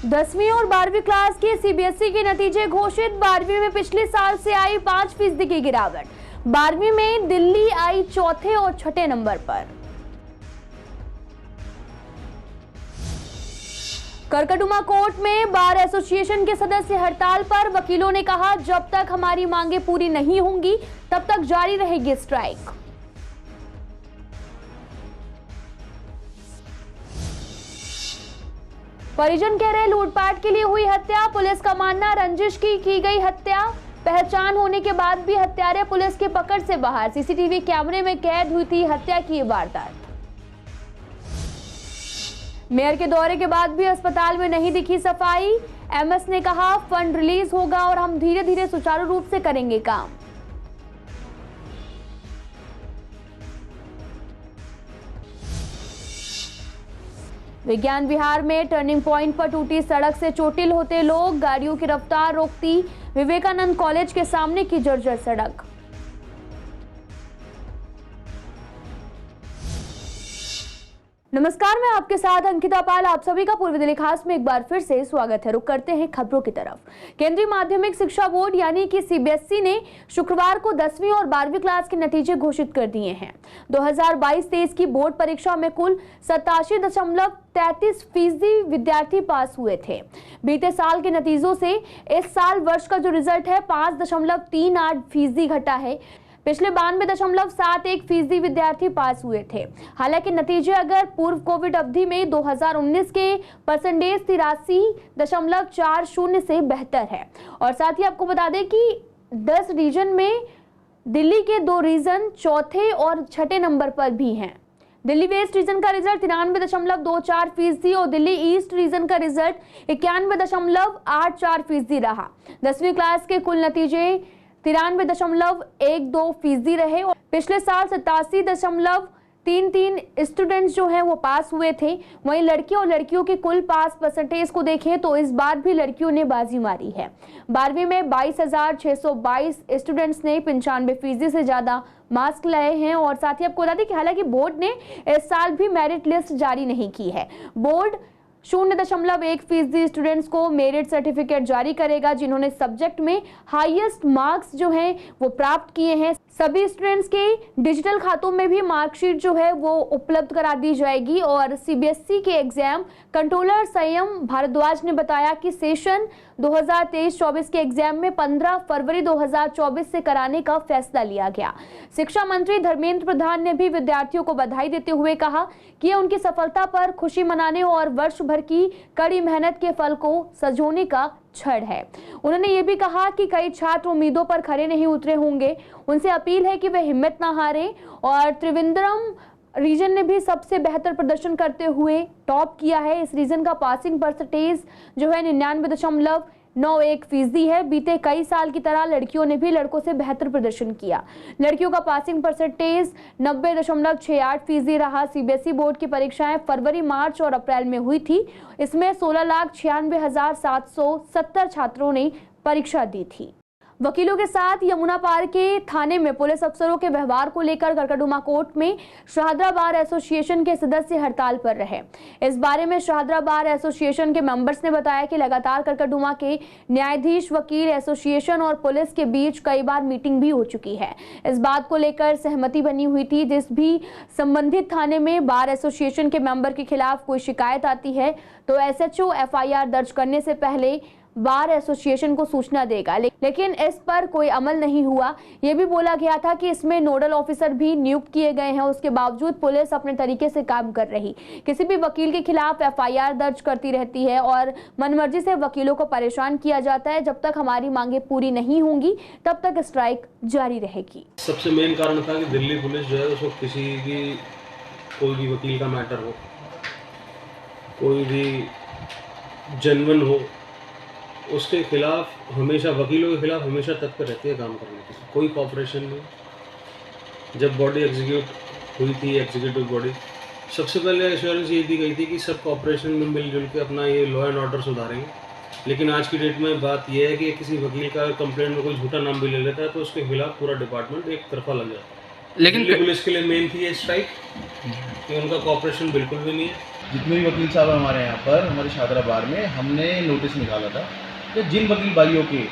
10वीं और 12वीं क्लास के सीबीएसई के नतीजे घोषित। 12वीं में पिछले साल से आई 5% की गिरावट। 12वीं में दिल्ली आई चौथे और छठे नंबर पर। करकटुमा कोर्ट में बार एसोसिएशन के सदस्य हड़ताल पर। वकीलों ने कहा, जब तक हमारी मांगे पूरी नहीं होंगी तब तक जारी रहेगी स्ट्राइक। परिजन कह रहे लूटपाट के लिए हुई हत्या। पुलिस का मानना, रंजिश की गई हत्या। पहचान होने के बाद भी हत्यारे पुलिस की पकड़ से बाहर। सीसीटीवी कैमरे में कैद हुई थी हत्या की वारदात। मेयर के दौरे के बाद भी अस्पताल में नहीं दिखी सफाई। एमएस ने कहा, फंड रिलीज होगा और हम धीरे धीरे सुचारू रूप से करेंगे काम। विज्ञान विहार में टर्निंग पॉइंट पर टूटी सड़क से चोटिल होते लोग। गाड़ियों की रफ्तार रोकती विवेकानंद कॉलेज के सामने की जर्जर सड़क। नमस्कार, मैं आपके साथ अंकिता पाल। आप सभी का पूर्व दिल्ली खास में एक बार फिर से स्वागत है। रुक करते हैं खबरों की तरफ। केंद्रीय माध्यमिक शिक्षा बोर्ड यानी कि सीबीएसई ने शुक्रवार को 10वीं और 12वीं क्लास के नतीजे घोषित कर दिए हैं। 2022-23 की बोर्ड परीक्षा में कुल 87.33% विद्यार्थी पास हुए थे। बीते साल के नतीजों से इस साल वर्ष का जो रिजल्ट है 5.38% घटा है। पिछले 92.71% विद्यार्थी पास हुए थे। हालांकि नतीजे अगर पूर्व कोविड अवधि में 2019 के परसेंटेज 83.40 से बेहतर है। और साथ ही आपको बता दें कि 10 रीजन में दिल्ली के 2 रीजन चौथे और छठे नंबर पर भी हैं। दिल्ली वेस्ट रीजन का रिजल्ट 93.24% और दिल्ली ईस्ट रीजन का रिजल्ट 91.84% रहा। 10वीं क्लास के कुल नतीजे 93.12% रहे और पिछले साल 87.33 स्टूडेंट्स जो हैं वो पास हुए थे। वहीं लड़के और लड़कियों की कुल पास परसेंटेज को देखें तो इस बार भी लड़कियों ने बाजी मारी है। 12वीं में 22,622 स्टूडेंट्स ने 95% से ज्यादा मार्क्स लाए हैं। और साथ ही आपको बता दें कि हालांकि बोर्ड ने इस साल भी मेरिट लिस्ट जारी नहीं की है। बोर्ड 0.1% स्टूडेंट्स को मेरिट सर्टिफिकेट जारी करेगा जिन्होंने सब्जेक्ट में हाईएस्ट मार्क्स जो हैं वो प्राप्त किए हैं। सभी स्टूडेंट्स के डिजिटल खातों में भी मार्कशीट जो है वो उपलब्ध करा दी जाएगी। और सीबीएसई के एग्जाम कंट्रोलर संयम भारद्वाज ने बताया कि सेशन 2023-24 के एग्जाम में 15 फरवरी 2024 से कराने का फैसला लिया गया। शिक्षा मंत्री धर्मेंद्र प्रधान ने भी विद्यार्थियों को बधाई देते हुए कहा कि यह उनकी सफलता पर खुशी मनाने और वर्ष भर की कड़ी मेहनत के फल को सजोने का क्षण है। उन्होंने ये भी कहा कि कई छात्र उम्मीदों पर खरे नहीं उतरे होंगे। उनसे अपील है कि वे हिम्मत ना हारें। और त्रिवेंद्रम रीजन ने भी सबसे बेहतर प्रदर्शन करते हुए टॉप किया है। इस रीजन का पासिंग परसेंटेज जो है 99.91% है। बीते कई साल की तरह लड़कियों ने भी लड़कों से बेहतर प्रदर्शन किया। लड़कियों का पासिंग परसेंटेज 90.68% रहा। सीबीएसई बोर्ड की परीक्षाएं फरवरी, मार्च और अप्रैल में हुई थी। इसमें 16,96,770 छात्रों ने परीक्षा दी थी। वकीलों के साथ यमुना पार के थाने में पुलिस अफसरों के व्यवहार को लेकर करकटुमा कोर्ट में शाहदरा बार एसोसिएशन के सदस्य हड़ताल पर रहे। इस बारे में शाहदरा बार एसोसिएशन के मेंबर्स ने बताया कि लगातार करकटुमा के न्यायाधीश, वकील एसोसिएशन और पुलिस के बीच कई बार मीटिंग भी हो चुकी है। इस बात को लेकर सहमति बनी हुई थी। जिस भी संबंधित थाने में बार एसोसिएशन के मेंबर के खिलाफ कोई शिकायत आती है तो एसएचओ एफआईआर दर्ज करने से पहले बार एसोसिएशन को सूचना देगा, लेकिन इस पर कोई अमल नहीं हुआ। यह भी बोला गया था कि इसमें नोडल ऑफिसर भी नियुक्त किए गए हैं। उसके बावजूद पुलिस अपने तरीके से काम कर रही, किसी भी वकील के खिलाफ एफआईआर दर्ज करती रहती है और मनमर्जी से वकीलों को परेशान किया जाता है। जब तक हमारी मांगे पूरी नहीं होंगी तब तक स्ट्राइक जारी रहेगी। सबसे मेन कारण था कि दिल्ली पुलिस जो है उसको किसी भी कोई भी वकील का मैटर हो, कोई भी जेन्युइन हो, उसके खिलाफ हमेशा, वकीलों के खिलाफ हमेशा तत्पर रहती है काम करने की। कोई कॉपरेशन नहीं। जब बॉडी एग्जीक्यूट हुई थी, एग्जीक्यूटिव बॉडी, सबसे पहले एश्योरेंस ये दी गई थी कि सब कॉपरेशन में मिलजुल के अपना ये लॉ एंड ऑर्डर सुधारेंगे। लेकिन आज की डेट में बात यह है कि किसी वकील का कंप्लेंट में कोई झूठा नाम भी ले लेता है तो उसके खिलाफ पूरा डिपार्टमेंट एक तरफा लग जाता है। लेकिन दिल्ली पुलिस के लिए मेन थी ये स्ट्राइक, कि उनका कोऑपरेशन बिल्कुल भी नहीं है। जितने भी वकील साहब हमारे यहाँ पर हमारे शादरा बार में हमने नोटिस निकाला था कि जिन वकील भाइयों के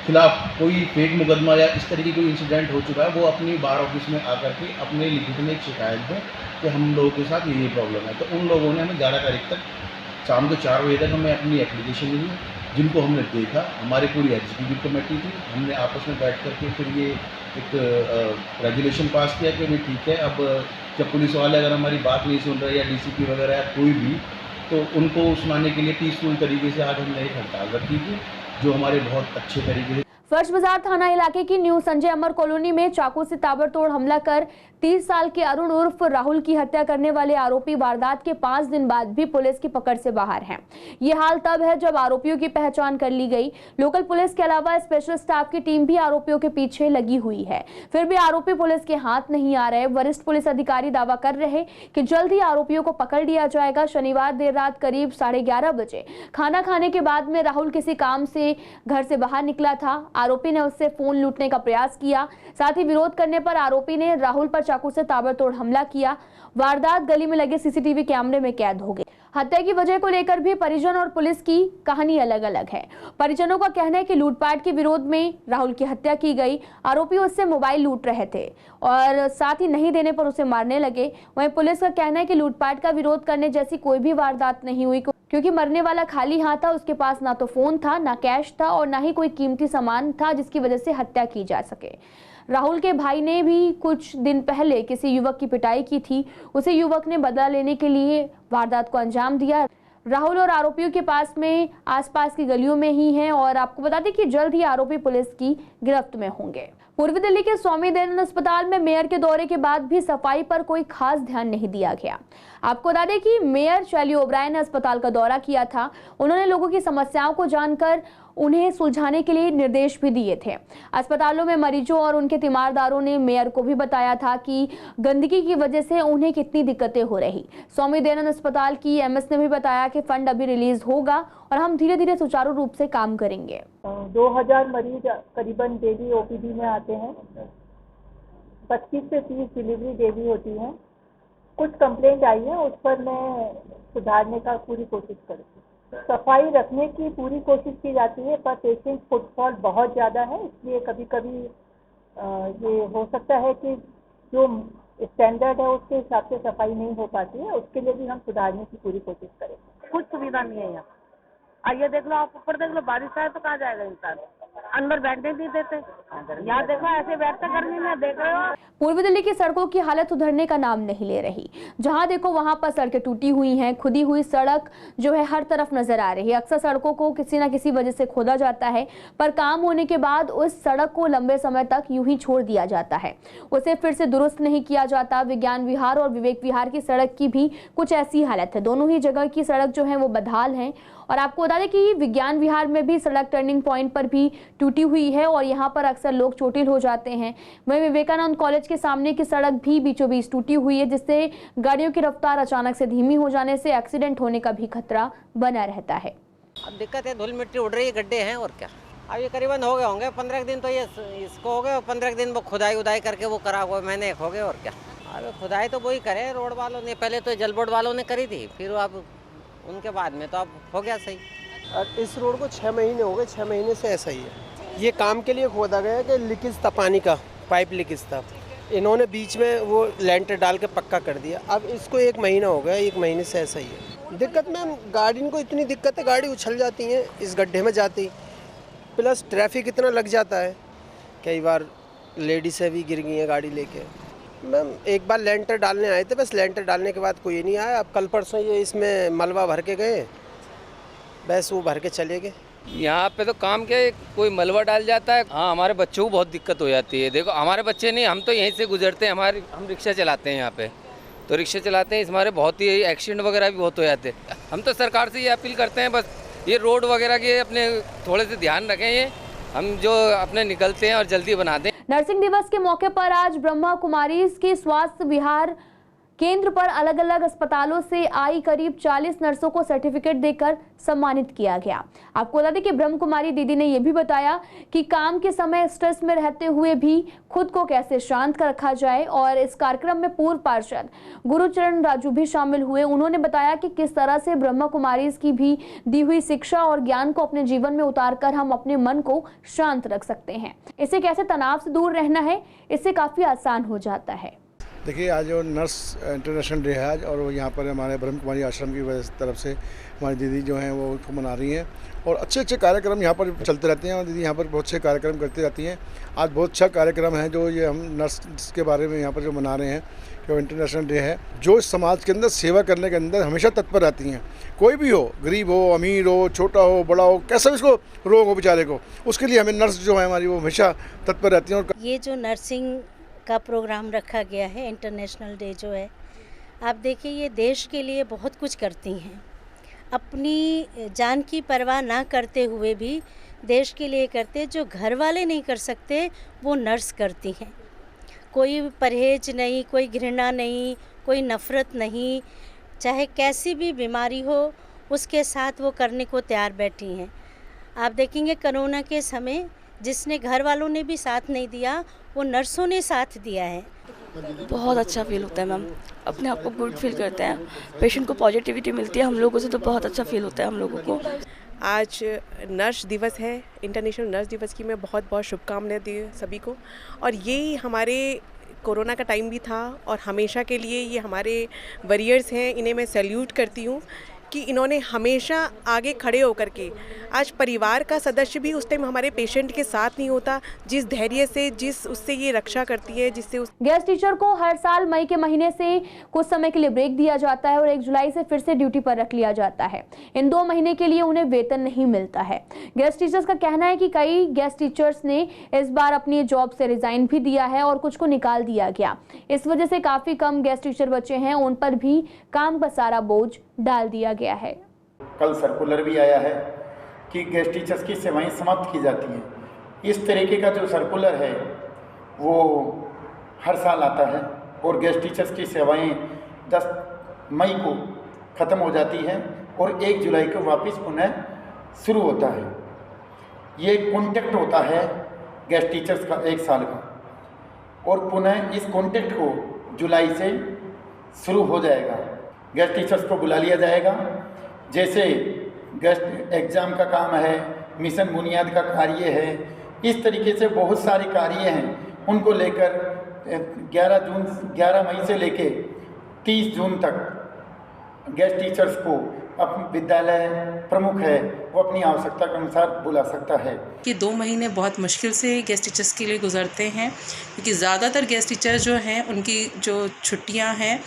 खिलाफ कोई फेक मुकदमा या इस तरीके कोई इंसिडेंट हो चुका है वो अपनी बार ऑफिस में आकर के अपने लिखित में एक शिकायत दें कि हम लोगों के साथ ये प्रॉब्लम है। तो उन लोगों ने हमें 11 तारीख तक शाम को 4 बजे तक हमें अपनी एप्लीकेशन दी, जिनको हमने देखा। हमारी पूरी एग्जीक्यूटिव कमेटी थी, हमने आपस में बैठ करके फिर ये एक रेजुलेशन पास किया कि भाई ठीक है, अब जब पुलिस वाले अगर हमारी बात नहीं सुन रहे या डीसीपी वगैरह या कोई भी, तो उनको सुनाने के लिए पीसफुल तरीके से आज हमने एक हड़ताल रखी थी, जो हमारे बहुत अच्छे तरीके से। फर्श बाजार थाना इलाके की न्यू संजय अमर कॉलोनी में चाकू से ताबड़तोड़ हमला कर 30 साल के अरुण उर्फ राहुल की हत्या करने वाले आरोपी वारदात के 5 दिन बाद भी पुलिस की पकड़ से बाहर हैं। ये हाल तब है जब आरोपियों की पहचान कर ली गई। लोकल पुलिस के अलावा स्पेशल स्टाफ की टीम भी आरोपियों के पीछे लगी हुई है, फिर भी आरोपी पुलिस के हाथ नहीं आ रहे। वरिष्ठ पुलिस अधिकारी दावा कर रहे कि जल्द ही आरोपियों को पकड़ लिया जाएगा। शनिवार देर रात करीब 11:30 बजे खाना खाने के बाद में राहुल किसी काम से घर से बाहर निकला था। आरोपी ने उससे फोन लूटने का प्रयास किया, साथ ही विरोध करने पर आरोपी ने राहुल पर चाकू से ताबड़तोड़ हमला किया। वारदात गली में लगे सीसीटीवी कैमरे में कैद हो गई। हत्या की वजह को लेकर भी परिजन और पुलिस की कहानी अलग अलग है। परिजनों का कहना है कि लूटपाट के विरोध में राहुल की हत्या की गई। आरोपी उससे मोबाइल लूट रहे थे और साथ ही नहीं देने पर उसे मारने लगे। वहीं पुलिस का कहना है कि लूटपाट का विरोध करने जैसी कोई भी वारदात नहीं हुई, क्योंकि मरने वाला खाली हाथ था। उसके पास ना तो फोन था, ना कैश था और ना ही कोई कीमती सामान था जिसकी वजह से हत्या की जा सके। राहुल के भाई ने भी कुछ दिन पहले किसी युवक की पिटाई की थी। उसे युवक ने बदला लेने के लिए वारदात को अंजाम दिया। राहुल और आरोपियों के पास में आसपास की गलियों में ही हैं और आपको बता दें कि जल्द ही आरोपी पुलिस की गिरफ्त में होंगे। पूर्वी दिल्ली के स्वामी दयानंद अस्पताल में मेयर के दौरे के बाद भी सफाई पर कोई खास ध्यान नहीं दिया गया। आपको बता दें कि मेयर शैली ओब्रायन ने अस्पताल का दौरा किया था। उन्होंने लोगों की समस्याओं को जानकर उन्हें सुलझाने के लिए निर्देश भी दिए थे। अस्पतालों में मरीजों और उनके तीमारदारों ने मेयर को भी बताया था कि गंदगी की वजह से उन्हें कितनी दिक्कतें हो रही। स्वामी दयानंद अस्पताल की एमएस ने भी बताया कि फंड अभी रिलीज होगा और हम धीरे धीरे सुचारू रूप से काम करेंगे। 2000 मरीज करीबन डेली ओपीडी में आते हैं। 25 से 30 डिलीवरी डेली होती है। कुछ कंप्लेंट आई है, उस पर मैं सुधारने का पूरी कोशिश करूँगी। सफाई रखने की पूरी कोशिश की जाती है, पर पेशेंट फुटफॉल बहुत ज़्यादा है, इसलिए कभी कभी ये हो सकता है कि जो स्टैंडर्ड है उसके हिसाब से सफाई नहीं हो पाती है। उसके लिए भी हम सुधारने की पूरी कोशिश करेंगे। कुछ सुविधा नहीं है यहाँ। आइए देख लो, आप ऊपर देख लो, बारिश आए तो कहाँ जाएगा इंसान। अंदर बैठने नहीं देते। यहाँ देखो ऐसे बैठते गर्मी में, देख रहे हो। पूर्वी दिल्ली की सड़कों की हालत सुधरने का नाम नहीं ले रही। जहां देखो वहां पर सड़कें टूटी हुई हैं। खुदी हुई सड़क जो है हर तरफ नजर आ रही है। अक्सर सड़कों को किसी न किसी वजह से खोदा जाता है, पर काम होने के बाद उस सड़क को लंबे समय तक यूं ही छोड़ दिया जाता है, उसे फिर से दुरुस्त नहीं किया जाता। विज्ञान विहार और विवेक विहार की सड़क की भी कुछ ऐसी हालत है। दोनों ही जगह की सड़क जो है वो बदहाल है। और आपको बता दें कि विज्ञान विहार में भी सड़क टर्निंग पॉइंट पर भी टूटी हुई है और यहाँ पर अक्सर लोग चोटिल हो जाते हैं। वहीं विवेकानंद कॉलेज के सामने की सड़क भी बीचों बीच टूटी हुई है, जिससे गाड़ियों की रफ्तार अचानक से धीमी हो जाने से एक्सीडेंट होने का भी खतरा बना रहता है। अब दिक्कत है, धूल मिट्टी उड़ रही है, गड्ढे हैं और क्या। अब ये करीबन हो गए होंगे 15 दिन, तो ये इसको हो गए 15 दिन वो खुदाई उदाई करके वो करा हुआ महीने हो गए और क्या। अब खुदाई तो वही करे रोड वालों ने, पहले तो जल बोर्ड वालों ने करी थी, फिर अब उनके बाद में तो अब हो गया सही। इस रोड को 6 महीने हो गए, 6 महीने से ऐसा ही है। ये काम के लिए खोदा गया कि लीकेज था, पानी का पाइप लीकेज था। इन्होंने बीच में वो लेंटर डाल के पक्का कर दिया। अब इसको 1 महीना हो गया, 1 महीने से ऐसा ही है। दिक्कत मैम गाड़ी को इतनी दिक्कत है, गाड़ी उछल जाती है इस गड्ढे में जाती, प्लस ट्रैफिक इतना लग जाता है। कई बार लेडीज़ें भी गिर गई हैं गाड़ी लेके। मैम एक बार लेंटर डालने आए थे, बस लेंटर डालने के बाद कोई नहीं आया। अब कल परसों ये इसमें मलबा भर के गए, बस वो भर के चले गए। यहाँ पे तो काम क्या है, कोई मलबा डाल जाता है। हाँ, हमारे बच्चों को बहुत दिक्कत हो जाती है। देखो हमारे बच्चे नहीं, हम तो यहीं से गुजरते हैं, हम रिक्शा चलाते हैं यहाँ पे, तो रिक्शा चलाते हैं, हमारे बहुत ही एक्सीडेंट वगैरह भी बहुत हो जाते हैं। हम तो सरकार से ये अपील करते हैं, बस ये रोड वगैरह के अपने थोड़े से ध्यान रखें, ये हम जो अपने निकलते हैं और जल्दी बना दें। नर्सिंग दिवस के मौके पर आज ब्रह्मा कुमारीज के स्वास्थ्य विहार केंद्र पर अलग अलग अस्पतालों से आई करीब 40 नर्सों को सर्टिफिकेट देकर सम्मानित किया गया। आपको बता दें कि ब्रह्म कुमारी दीदी ने यह भी बताया कि काम के समय स्ट्रेस में रहते हुए भी खुद को कैसे शांत रखा जाए, और इस कार्यक्रम में पूर्व पार्षद गुरुचरण राजू भी शामिल हुए। उन्होंने बताया कि किस तरह से ब्रह्म कुमारी की भी दी हुई शिक्षा और ज्ञान को अपने जीवन में उतारकर हम अपने मन को शांत रख सकते हैं। इससे कैसे तनाव से दूर रहना है, इससे काफी आसान हो जाता है। देखिए, आज जो नर्स इंटरनेशनल डे है आज, और वो यहाँ पर हमारे ब्रह्म कुमारी आश्रम की तरफ से हमारी दीदी जो हैं वो उसको मना रही हैं, और अच्छे अच्छे कार्यक्रम यहाँ पर चलते रहते हैं, और दीदी यहाँ पर बहुत अच्छे कार्यक्रम करती रहती हैं। आज बहुत अच्छा कार्यक्रम है जो ये हम नर्स के बारे में यहाँ पर जो मना रहे हैं, जो इंटरनेशनल डे है, जो समाज के अंदर सेवा करने के अंदर हमेशा तत्पर रहती हैं। कोई भी हो, गरीब हो, अमीर हो, छोटा हो, बड़ा हो, कैसा भी उसको रोग हो बेचारे को, उसके लिए हमें नर्स जो है हमारी वो हमेशा तत्पर रहती हैं। और ये जो नर्सिंग का प्रोग्राम रखा गया है, इंटरनेशनल डे जो है, आप देखिए ये देश के लिए बहुत कुछ करती हैं। अपनी जान की परवाह ना करते हुए भी देश के लिए करते, जो घर वाले नहीं कर सकते वो नर्स करती हैं। कोई परहेज नहीं, कोई घृणा नहीं, कोई नफ़रत नहीं, चाहे कैसी भी बीमारी हो उसके साथ वो करने को तैयार बैठी हैं। आप देखेंगे कोरोना के समय जिसने घर वालों ने भी साथ नहीं दिया, वो नर्सों ने साथ दिया है। बहुत अच्छा फील होता है मैम, अपने आप को गुड फील करते हैं, पेशेंट को पॉजिटिविटी मिलती है हम लोगों से, तो बहुत अच्छा फील होता है हम लोगों को। आज नर्स दिवस है, इंटरनेशनल नर्स दिवस की मैं बहुत बहुत शुभकामनाएं दी सभी को। और यही हमारे कोरोना का टाइम भी था, और हमेशा के लिए ये हमारे वॉरियर्स हैं, इन्हें मैं सैल्यूट करती हूँ कि इन्होंने हमेशा आगे खड़े होकर के, आज परिवार का सदस्य भी उस टाइम हमारे पेशेंट के साथ नहीं होता, जिस धैर्य से, जिस उससे ये रक्षा करती है, जिससे गेस्ट टीचर को हर साल मई के महीने से कुछ समय के लिए ब्रेक दिया जाता है और 1 जुलाई से फिर से ड्यूटी पर रख लिया जाता है। इन 2 महीने के लिए उन्हें वेतन नहीं मिलता है। गेस्ट टीचर्स का कहना है कि कई गेस्ट टीचर्स ने इस बार अपनी जॉब से रिजाइन भी दिया है और कुछ को निकाल दिया गया। इस वजह से काफी कम गेस्ट टीचर बचे हैं, उन पर भी काम का सारा बोझ डाल दिया गया है। कल सर्कुलर भी आया है कि गेस्ट टीचर्स की सेवाएं समाप्त की जाती हैं। इस तरीके का जो सर्कुलर है वो हर साल आता है, और गेस्ट टीचर्स की सेवाएं 10 मई को ख़त्म हो जाती हैं और 1 जुलाई को वापस पुनः शुरू होता है। ये कॉन्ट्रैक्ट होता है गेस्ट टीचर्स का 1 साल का, और पुनः इस कॉन्ट्रैक्ट को जुलाई से शुरू हो जाएगा। गेस्ट टीचर्स को बुला लिया जाएगा, जैसे गेस्ट एग्ज़ाम का काम है, मिशन बुनियाद का कार्य है, इस तरीके से बहुत सारे कार्य हैं, उनको लेकर 11 मई से लेके 30 जून तक गेस्ट टीचर्स को अपने विद्यालय प्रमुख है वो अपनी आवश्यकता के अनुसार बुला सकता है। कि 2 महीने बहुत मुश्किल से गेस्ट टीचर्स के लिए गुजरते हैं, क्योंकि ज़्यादातर गेस्ट टीचर जो हैं उनकी जो छुट्टियां हैं,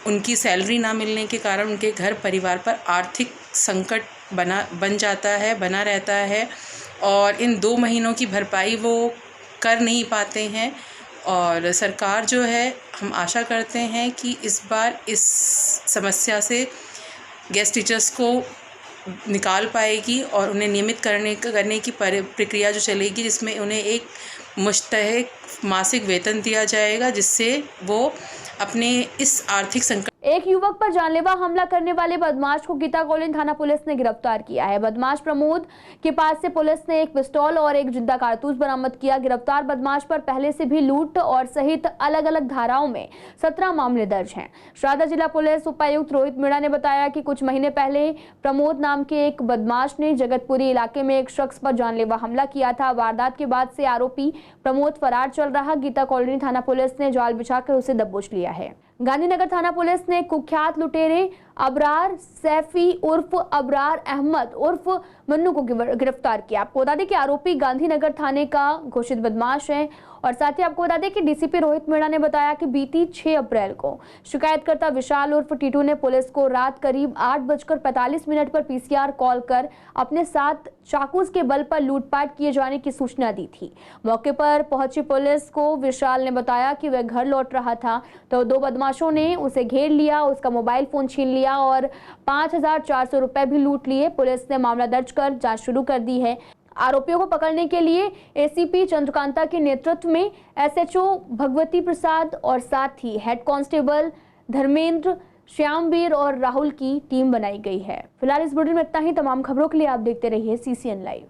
उनकी सैलरी ना मिलने के कारण उनके घर परिवार पर आर्थिक संकट बना रहता है, और इन 2 महीनों की भरपाई वो कर नहीं पाते हैं। और सरकार जो है, हम आशा करते हैं कि इस बार इस समस्या से गेस्ट टीचर्स को निकाल पाएगी और उन्हें नियमित करने की प्रक्रिया जो चलेगी, जिसमें उन्हें एक मुश्तहिक मासिक वेतन दिया जाएगा, जिससे वो अपने इस आर्थिक संकट। एक युवक पर जानलेवा हमला करने वाले बदमाश को गीता कॉलोनी थाना पुलिस ने गिरफ्तार किया है। बदमाश प्रमोद के पास से पुलिस ने एक पिस्तौल और एक जिंदा कारतूस बरामद किया। गिरफ्तार बदमाश पर पहले से भी लूट और सहित अलग अलग धाराओं में 17 मामले दर्ज हैं। शारदा जिला पुलिस उपायुक्त रोहित मीणा ने बताया कि कुछ महीने पहले प्रमोद नाम के एक बदमाश ने जगतपुरी इलाके में एक शख्स पर जानलेवा हमला किया था। वारदात के बाद से आरोपी प्रमोद फरार चल रहा। गीता कॉलोनी थाना पुलिस ने जाल बिछाकर उसे दबोच लिया है। गांधीनगर थाना पुलिस ने कुख्यात लुटेरे अबरार सैफी उर्फ अबरार अहमद उर्फ मन्नू को गिरफ्तार किया। आपको बता दें कि आरोपी गांधीनगर थाने का घोषित बदमाश है। और साथ ही आपको बता दें कि डीसीपी रोहित मीणा ने बताया कि बीती 6 अप्रैल को शिकायतकर्ता विशाल उर्फ टीटू ने पुलिस को रात करीब 8:45 पर पीसीआर कॉल कर अपने साथ चाकूस के बल पर लूटपाट किए जाने की सूचना दी थी। मौके पर पहुंची पुलिस को विशाल ने बताया कि वह घर लौट रहा था तो 2 बदमाशों ने उसे घेर लिया, उसका मोबाइल फोन छीन लिया और 5400 रुपए भी लूट लिए। पुलिस ने मामला दर्ज कर जांच शुरू कर दी है। आरोपियों को पकड़ने के लिए एसीपी चंद्रकांता के नेतृत्व में एसएचओ भगवती प्रसाद और साथ ही हेड कांस्टेबल धर्मेंद्र, श्यामवीर और राहुल की टीम बनाई गई है। फिलहाल इस बुलेटिन में इतना ही। तमाम खबरों के लिए आप देखते रहिए CCN लाइव।